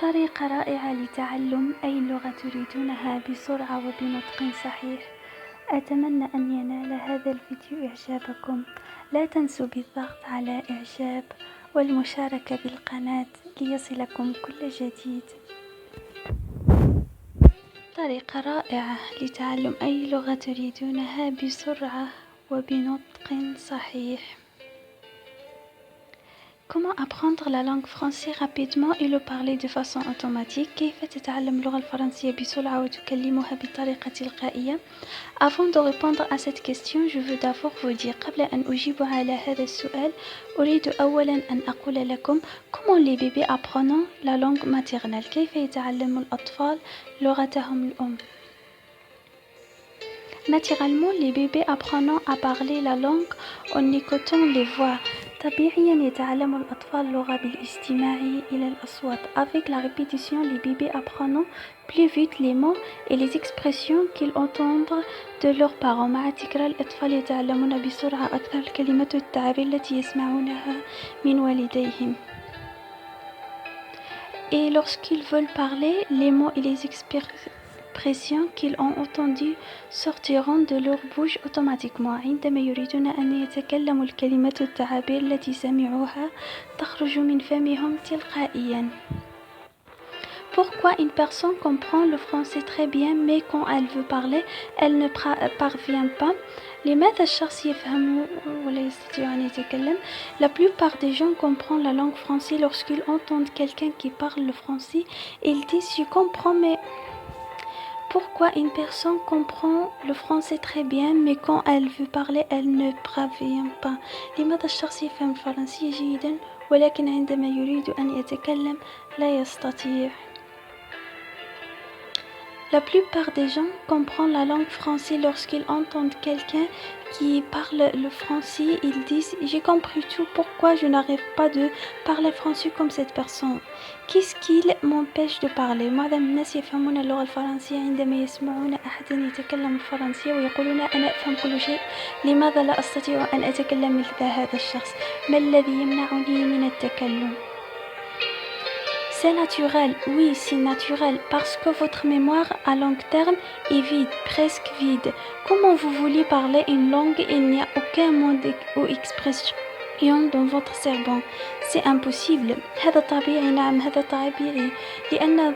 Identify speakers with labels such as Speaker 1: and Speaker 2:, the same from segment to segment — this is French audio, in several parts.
Speaker 1: طريقة رائعة لتعلم أي لغة تريدونها بسرعة وبنطق صحيح. أتمنى أن ينال هذا الفيديو إعجابكم. لا تنسوا بالضغط على إعجاب والمشاركة بالقناة ليصلكم كل جديد. طريقة رائعة لتعلم أي لغة تريدونها بسرعة وبنطق صحيح. Comment apprendre la langue française rapidement et le parler de façon automatique? كيف تتعلم اللغة الفرنسية بسرعة وتكلمها بطريقة تلقائية؟ Avant de répondre à cette question, je veux d'abord vous dire قبل أن أجيب على هذا السؤال أريد أولا أن أقول لكم comment les bébés apprennent la langue maternelle. كيف يتعلم الأطفال لغتهم الأم؟ Naturellement, les bébés apprennent à parler la langue en écoutant les voix. طبيعياً يتعلم الأطفال اللغة بالاستماع إلى الأصوات. Avec la répétition, les bébés apprennent plus vite les mots et les expressions qu'ils entendent de leurs parents. مع التكرار الأطفال يتعلمون بسرعة أكثر الكلمات والتعابير التي يسمعونها من والديهم. Et lorsqu'ils veulent parler, les mots et les expressions qu'ils ont entendues sortiront de leur bouche automatiquement. عندما يريدون أن يتكلموا الكلمات والتعابير التي سمعوها تخرج من فمهم تلقائيا. Pourquoi une personne comprend le français très bien mais quand elle veut parler, elle ne parvient pas? لماذا الشخص يفهم ولا يستطيع أن يتكلم؟ La plupart des gens comprennent la langue française lorsqu'ils entendent quelqu'un qui parle le français. Ils disent je comprends mais pourquoi une personne comprend le français très bien mais quand elle veut parler elle ne parvient pas. لماذا الشخص يفهم الفرنسية جيدا ولكن عندما يريد أن يتكلم لا يستطيع. La plupart des gens comprennent la langue française lorsqu'ils entendent quelqu'un qui parle le français. Ils disent j'ai compris tout, pourquoi je n'arrive pas de parler français comme cette personne? Qu'est-ce qui m'empêche de parler? معظم الناس يفهمون اللغة الفرنسية عندما يسمعون أحدا يتكلم الفرنسية ويقولون أنا أفهم كل شيء، لماذا لا أستطيع أن أتكلم مثل هذا الشخص؟ ما الذي يمنعني من التكلم؟ C'est naturel, oui, c'est naturel, parce que votre mémoire à long terme est vide, presque vide. Comment vous voulez parler une langue et il n'y a aucun mot ou expression dans votre cerveau? C'est impossible. هذا طبيعي، نعم هذا طبيعي، لأن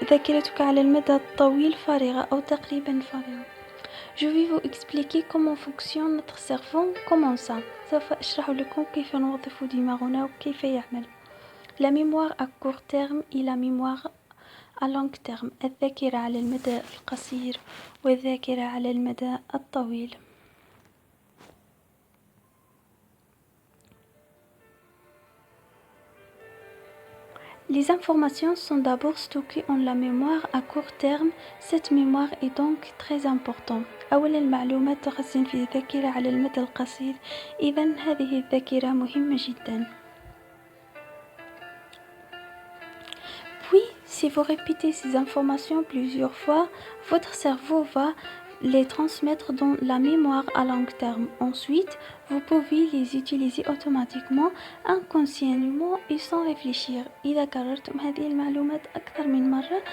Speaker 1: ذاكرتك على المدى الطويل فارغة أو تقريبا فارغة. Je vais vous expliquer comment fonctionne notre cerveau. Comment ça? سوف أشرح لكم كيف نوظف دماغنا وكيف يعمل. La mémoire à court terme et la mémoire à long terme. الذاكرة على المدى القصير والذاكرة على المدى الطويل. Les informations sont d'abord stockées en la mémoire à court terme. Cette mémoire est donc très importante. أولا المعلومات تخزن في الذاكرة على المدى القصير. إذن هذه الذاكرة مهمة جدا. Puis, si vous répétez ces informations plusieurs fois, votre cerveau va les transmettre dans la mémoire à long terme. Ensuite, vous pouvez les utiliser automatiquement, inconsciemment et sans réfléchir. إذا كررتم هذه المعلومات أكثر من مرة،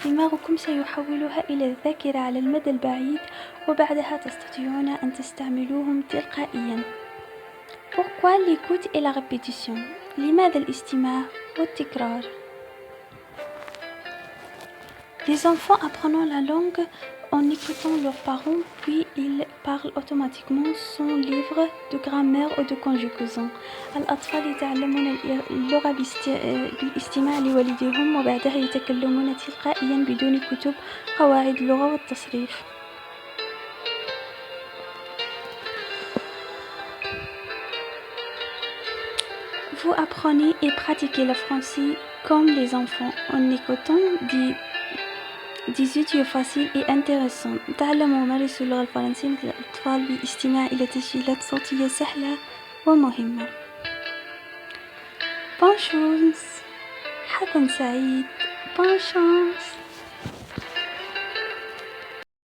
Speaker 1: دماغكم سيحولها إلى الذاكرة على المدى البعيد وبعدها تستطيعون أن تستعملوهم تلقائيا. Pourquoi l'écoute et la répétition? لماذا الاستماع والتكرار؟ Les enfants apprennent la langue en écoutant leurs parents, puis ils parlent automatiquement sans livre de grammaire ou de conjugaison. الأطفال يتعلمون اللغة بالاستماع لوالديهم وبعدها يتكلمون تلقائيا بدون كتب قواعد اللغة والتصريف. Vous apprenez et pratiquez le français comme les enfants en écoutant des فيديو فاسيل et intéressant. تعلموا ومارسوا اللغة الفرنسية مثل الأطفال بالاستماع إلى تسجيلات صوتية سهلة ومهمة. Bonne chance. حظا سعيد. Bonne chance.